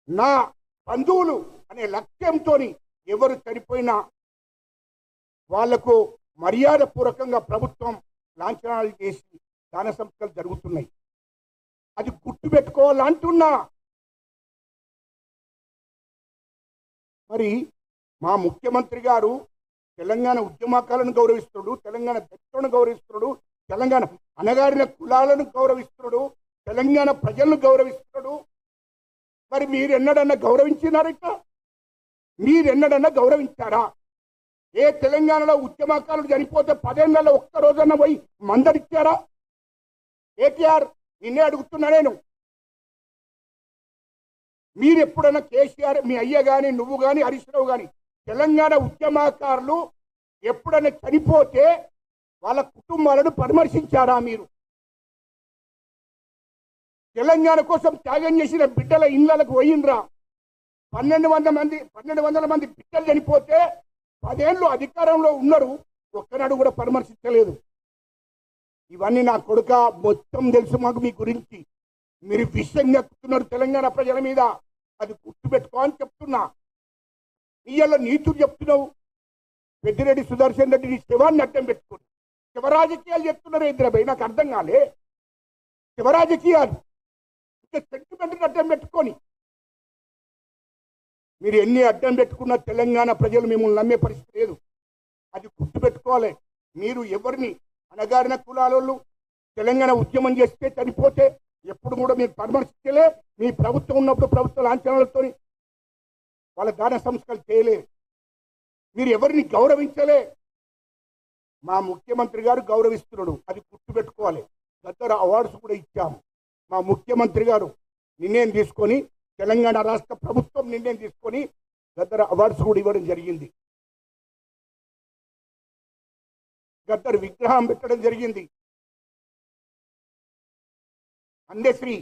నా బంధువులు అనే లక్ష్యంతో ఎవరు చనిపోయినా వాళ్లకు మర్యాదపూర్వకంగా ప్రభుత్వం లాంఛనాలు చేసి దాన సంస్కరణలు జరుగుతున్నాయి. అది గుర్తుపెట్టుకోవాలంటున్నా. మరి మా ముఖ్యమంత్రి గారు తెలంగాణ ఉద్యమకాలను గౌరవిస్తున్నాడు, తెలంగాణ దళితులను గౌరవిస్తున్నాడు, తెలంగాణ అణగారిన కులాలను గౌరవిస్తున్నాడు, తెలంగాణ ప్రజలను గౌరవిస్తున్నాడు. మరి మీరెన్నడన్నా గౌరవించినారట? మీరెన్నడన్నా గౌరవించారా? ఏ తెలంగాణలో ఉద్యమకారులు చనిపోతే 10 ఏళ్లలో ఒక్క రోజన్నా పోయి మందరిచ్చారా? కేటీఆర్ నిన్నే అడుగుతున్నా నేను. మీరు ఎప్పుడన్నా కేసీఆర్, మీ అయ్య కానీ, నువ్వు కానీ, హరీష్ రావు కానీ తెలంగాణ ఉద్యమకారులు ఎప్పుడన్నా చనిపోతే వాళ్ళ కుటుంబాలను పరామర్శించారా? మీరు తెలంగాణ కోసం త్యాగం చేసిన బిడ్డల ఇళ్లకు పోయినరా? 1200 మంది బిడ్డలు చనిపోతే 10 ఏళ్ళు అధికారంలో ఉన్నారు, ఒక్కనాడు కూడా పరామర్శించలేదు. ఇవన్నీ నా కొడుక మొత్తం తెలుసు మాకు మీ గురించి. మీరు విషయం చెప్తున్నారు తెలంగాణ ప్రజల మీద, అది గుర్తుపెట్టుకో అని చెప్తున్నా. ఇవాళ నీతులు చెప్తున్నావు. పెద్దిరెడ్డి సుదర్శన్ రెడ్డి శివాన్ని అడ్డం పెట్టుకుని శివరాజకీయాలు చెప్తున్నారు. ఇంద్రబాయ్ నాకు అర్థం కాలే. శివరాజకీయాలు ఇంకా సెంటిమెంట్ అడ్డం పెట్టుకొని మీరు ఎన్ని అడ్డం పెట్టుకున్నా తెలంగాణ ప్రజలు మిమ్మల్ని నమ్మే పరిస్థితి లేదు. అది గుర్తుపెట్టుకోవాలి. మీరు ఎవరిని అణగారిన కులాలలో తెలంగాణ ఉద్యమం చేస్తే చనిపోతే ఎప్పుడు కూడా మీరు పరామర్శించలే. మీ ప్రభుత్వం ఉన్నప్పుడు ప్రభుత్వ లాంఛనాలతో వాళ్ళ దాన సంస్కరణలు చేయలే. మీరు ఎవరిని గౌరవించలే. మా ముఖ్యమంత్రి గారు గౌరవిస్తున్నాడు, అది గుర్తుపెట్టుకోవాలి. గద్దర్ అవార్డ్స్ కూడా ఇచ్చాము. మా ముఖ్యమంత్రి గారు నిర్ణయం తీసుకొని, తెలంగాణ రాష్ట్ర ప్రభుత్వం నిర్ణయం తీసుకొని గద్దర్ అవార్డ్స్ కూడా ఇవ్వడం జరిగింది. గద్దర్ విగ్రహం పెట్టడం జరిగింది. అందశ్రీ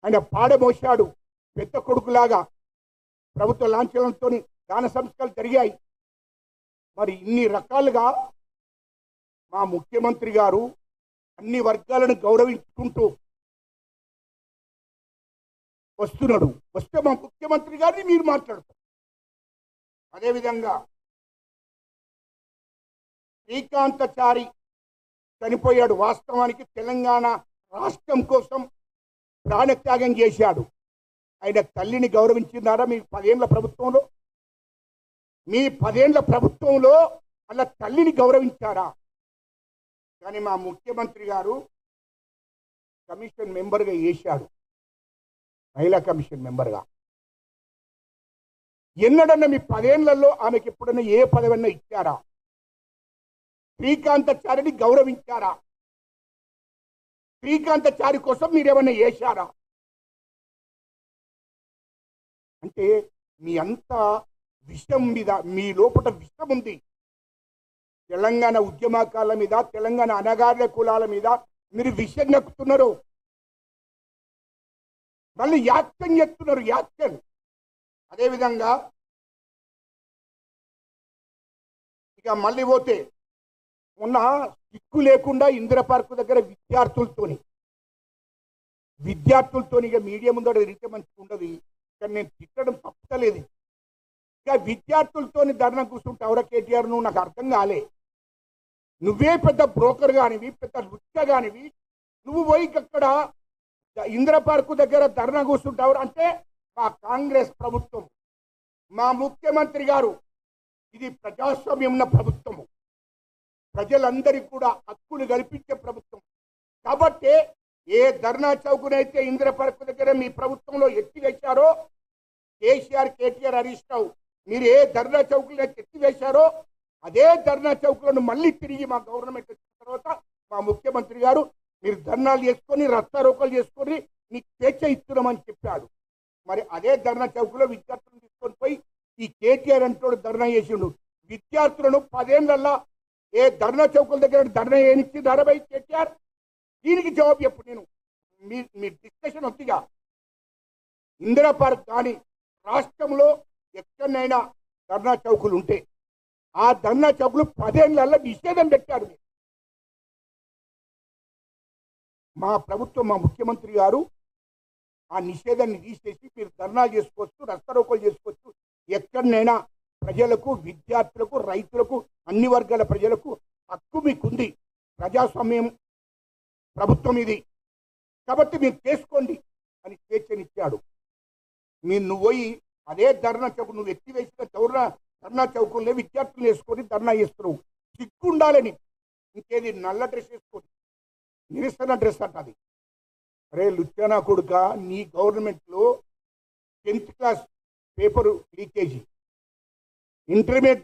ఆయన పాడమోశాడు పెద్ద కొడుకులాగా. ప్రభుత్వ లాంఛనంతో దాన సంస్కరణలు జరిగాయి. మరి ఇన్ని రకాలుగా మా ముఖ్యమంత్రి గారు అన్ని వర్గాలను గౌరవించుకుంటూ వస్తున్నాడు. వస్తే మా ముఖ్యమంత్రి గారిని మీరు మాట్లాడతారు. అదేవిధంగా శ్రీకాంతచారి చనిపోయాడు. వాస్తవానికి తెలంగాణ రాష్ట్రం కోసం ప్రాణత్యాగం చేశాడు. ఆయన తల్లిని గౌరవించినారా మీ 10 ఏళ్ల ప్రభుత్వంలో? మీ 10 ఏళ్ల ప్రభుత్వంలో అలా తల్లిని గౌరవించారా? కానీ మా ముఖ్యమంత్రి గారు కమిషన్ మెంబర్గా వేశాడు, మహిళా కమిషన్ మెంబర్గా. ఎన్నడన్నా మీ 10 ఏళ్లలో ఆమెకి ఎప్పుడన్నా ఏ పదవన్నా ఇచ్చారా? శ్రీకాంతచారిని గౌరవించారా? శ్రీకాంతచారి కోసం మీరేమన్నా చేశారా? అంటే మీ అంత విషయం మీద, మీ లోపల విషయం ఉంది. తెలంగాణ ఉద్యమకాల మీద, తెలంగాణ అణగారిన కులాల మీద మీరు విషయం నెక్కుతున్నారు. మళ్ళీ యాక్షన్ చేస్తున్నారు, యాక్షన్. అదేవిధంగా ఇక మళ్ళీ పోతే మొన్న సిక్కు లేకుండా ఇందిరా పార్కు దగ్గర విద్యార్థులతో ఇక మీడియా ముందర తిరిగితే మంచిగా ఉండదు. కానీ నేను తిట్టడం తప్పలేదు. ఇక విద్యార్థులతో ధర్నా కూర్చుంటావురా కేటీఆర్, నువ్వు నాకు అర్థం కాలే. నువ్వే పెద్ద బ్రోకర్ కానివి, పెద్ద రుచ్చ కానివి, నువ్వు పోయి అక్కడ ఇందిరా పార్కు దగ్గర ధర్నా కూర్చుంటావు అంటే మా కాంగ్రెస్ ప్రభుత్వం, మా ముఖ్యమంత్రి గారు ఇది ప్రజాస్వామ్యం ఉన్న ప్రభుత్వము, ప్రజలందరికీ కూడా హక్కులు కల్పించే ప్రభుత్వం. కాబట్టి ఏ ధర్నా చౌకునైతే ఇందిరా పార్కు దగ్గర మీ ప్రభుత్వంలో ఎత్తివేశారో, కేసీఆర్, కేటీఆర్, హరీష్ రావు మీరు ఏ ధర్నా చౌకులు ఎత్తివేశారో అదే ధర్నా చౌకులను మళ్ళీ తిరిగి మా గవర్నమెంట్ వచ్చిన తర్వాత మా ముఖ్యమంత్రి గారు మీరు ధర్నాలు చేసుకొని, రస్తారోకలు చేసుకొని మీకు స్వేచ్ఛ ఇస్తున్నామని చెప్పాడు. మరి అదే ధర్నా చౌకులో విద్యార్థులను తీసుకొని పోయి ఈ కేటీఆర్ అంటూ ధర్నా చేసిండు. విద్యార్థులను 10 ఏళ్లలో ఏ ధర్నా చౌకుల దగ్గర ధర్నా ఏనిచ్చి ధరబై కేటీఆర్, దీనికి జవాబు చెప్పు. నేను మీ డిస్కషన్ వద్దిగా. ఇందిరా పార్క్ కానీ రాష్ట్రంలో ఎక్కడైనా ధర్నా చౌకులు ఉంటే ఆ ధర్నా చౌకులు 10 ఏళ్లలో నిషేధం పెట్టారు. మా ప్రభుత్వం, మా ముఖ్యమంత్రి గారు ఆ నిషేధాన్ని తీసేసి మీరు ధర్నాలు చేసుకోవచ్చు, రస్తారోకోలు చేసుకోవచ్చు. ఎక్కడనైనా ప్రజలకు, విద్యార్థులకు, రైతులకు, అన్ని వర్గాల ప్రజలకు హక్కు మీకుంది. ప్రజాస్వామ్యం ప్రభుత్వం ఇది, కాబట్టి మీరు చేసుకోండి అని స్వేచ్ఛనిచ్చాడు. నువ్వు పోయి అదే ధర్నా చౌక్, నువ్వు ఎత్తివేసిన ధర్నా చౌకుల్లో విద్యార్థులు వేసుకొని ధర్నా చేస్తున్నావు. సిగ్గుండాలని. ఇంకేది నల్ల డ్రెస్ వేసుకొని, నిరసన డ్రెస్ అంట అది. అరే లుచ్చానా కొడుక, నీ గవర్నమెంట్లో 10th class paper leakage, intermediate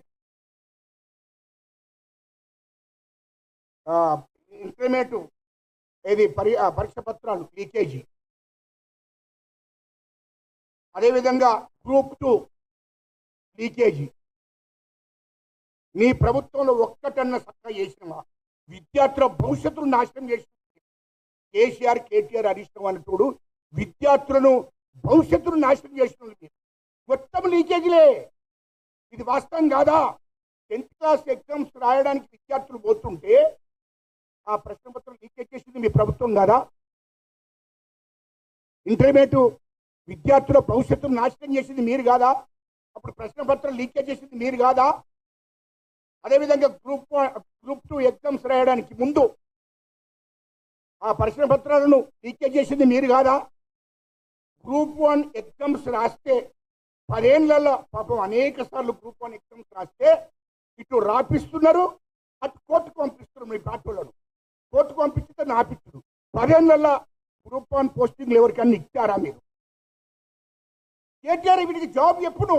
ఏది పరీక్ష పత్రాలు లీకేజీ, అదేవిధంగా గ్రూప్ 2 లీకేజీ. నీ ప్రభుత్వంలో ఒక్కటన్నా చక్కగా చేసినవా? విద్యార్థుల భవిష్యత్తును నాశనం చేసిన కేసీఆర్, కేటీఆర్, హరీష్ రావు అంటూ విద్యార్థులను భవిష్యత్తును నాశనం చేసిన మొత్తం లీకేజీలే. ఇది వాస్తవం కాదా? 10th క్లాస్ ఎగ్జామ్స్ రాయడానికి విద్యార్థులు పోతుంటే ఆ ప్రశ్నపత్రం లీకేజ్ చేసింది మీ ప్రభుత్వం కాదా? ఇంటర్మీడియట్ విద్యార్థుల భవిష్యత్తును నాశనం చేసింది మీరు కాదా? అప్పుడు ప్రశ్నపత్రం లీకేజ్ చేసింది మీరు కాదా? అదేవిధంగా గ్రూప్ 2 ఎగ్జామ్స్ రాయడానికి ముందు ఆ ప్రశ్నపత్రాలను లీకేజ్ చేసింది మీరు కాదా? గ్రూప్ 1 ఎగ్జామ్స్ రాస్తే 10 ఏళ్లలో పాపం అనేక సార్లు గ్రూప్ 1 ఎగ్జామ్స్ రాస్తే ఇటు రాపిస్తున్నారు, అటు కోర్టుకు పంపిస్తున్నారు. మీ పార్టీలను కోర్టుకు పంపిస్తే నాపిస్తున్నారు. 10 ఏళ్లలో గ్రూప్ 1 పోస్టింగ్లు ఎవరికన్నా ఇచ్చారా మీరు? కేటీఆర్ వీటికి జాబ్ ఎప్పుడు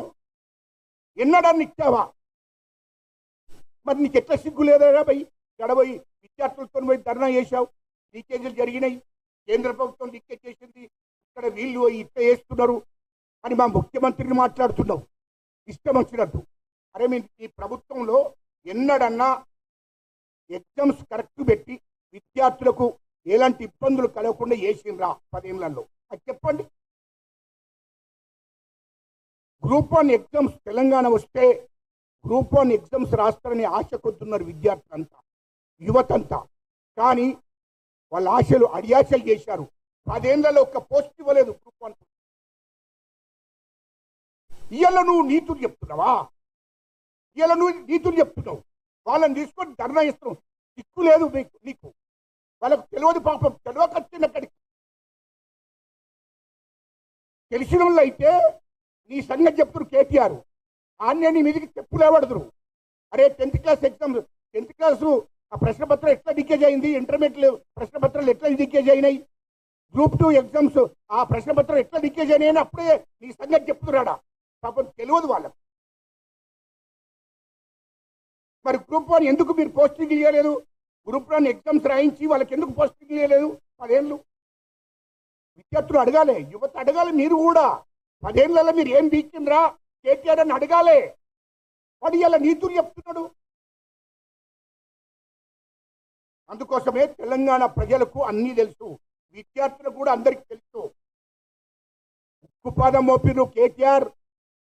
ఎన్నడాన్ని ఇచ్చావా? మరి నీకు ఎట్లా సిగ్గు లేదా పోయి గడబోయి విద్యార్థులతో పోయి ధర్నా చేశావు? లీకేజీలు జరిగినాయి, కేంద్ర ప్రభుత్వం లీకేజ్ చేసింది, ఇక్కడ వీళ్ళు ఇట్లా చేస్తున్నారు అని మా ముఖ్యమంత్రిని మాట్లాడుతున్నావు ఇష్టం వచ్చినట్టు. అరే మీ ప్రభుత్వంలో ఎన్నడన్నా ఎగ్జామ్స్ కరెక్ట్ పెట్టి విద్యార్థులకు ఎలాంటి ఇబ్బందులు కలగకుండా చేసిండ్రా 10 ఏళ్లలో? అది చెప్పండి. గ్రూప్ 1 ఎగ్జామ్స్ తెలంగాణ వస్తే గ్రూప్ 1 ఎగ్జామ్స్ రాస్తారని ఆశ కొద్దున్నారు విద్యార్థులంతా, యువతంతా. కానీ వాళ్ళ ఆశలు అడియాశలు చేశారు. 10 ఏళ్లలో ఒక్క పోస్ట్ ఇవ్వలేదు గ్రూప్ 1. ఇవాళ నువ్వు నీతులు చెప్తున్నావా? ఇవాళ నువ్వు నీతులు చెప్తున్నావు. వాళ్ళని తీసుకొని ధర్నా ఇస్తున్నావు. దిక్కు లేదు నీకు. వాళ్ళకు తెలియదు పాపం, తెలియకొచ్చింది అక్కడికి. తెలిసిన వాళ్ళు అయితే నీ సంగతి చెప్తున్నారు కేటీఆర్. ఆన్య నీ మీదకి చెప్పులేవడదురు. అరే 10th class exams, 10th class ఆ ప్రశ్నపత్రం ఎట్లా లీకేజ్ అయింది, ఇంటర్మీడియట్ ప్రశ్నపత్రాలు ఎట్లా లీకేజ్ అయినాయి, గ్రూప్ 2 ఎగ్జామ్స్ ఆ ప్రశ్నపత్రం ఎట్లా లీకేజ్ అయినాయి అని అప్పుడే నీ సంగతి చెప్తున్నాడా? పాపం తెలియదు వాళ్ళకు. మరి గ్రూప్ 1 ఎందుకు మీరు పోస్టింగ్ ఇవ్వలేదు? గ్రూప్ 1 ఎగ్జామ్స్ రాయించి వాళ్ళకి ఎందుకు పోస్టింగ్ ఇవ్వలేదు? 10 ఏళ్ళు విద్యార్థులు అడగాలి, యువత అడగాలి. మీరు కూడా 10 ఏళ్లలో మీరు ఏం బీకిండ్రా కేటీఆర్ అని అడగాలి. వాడు ఇలా నీతులు చెప్తున్నాడు. అందుకోసమే తెలంగాణ ప్రజలకు అన్నీ తెలుసు, విద్యార్థులకు కూడా అందరికీ తెలుసు. ఉక్కుపాదం మోపిరు కేటీఆర్,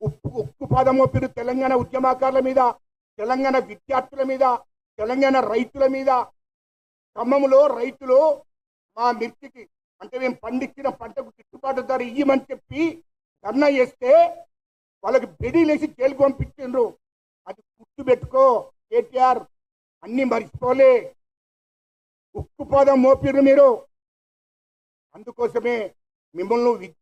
ఉక్కుపాదం మోపిరు తెలంగాణ ఉద్యమకారుల మీద, తెలంగాణ విద్యార్థుల మీద, తెలంగాణ రైతుల మీద. ఖమ్మంలో రైతులు మా మిర్చికి అంటే మేము పండించిన పంటకు గిట్టుబాటు ధర ఇయ్యమని చెప్పి ధర్నా చేస్తే వాళ్ళకి బెడీలేసి జైలుకు పంపించిండ్రు. అది గుర్తుపెట్టుకో కేటీఆర్, అన్ని మర్చిపోలే. ఉక్కుపాదం మోపిర్రు మీరు. అందుకోసమే మిమ్మల్ని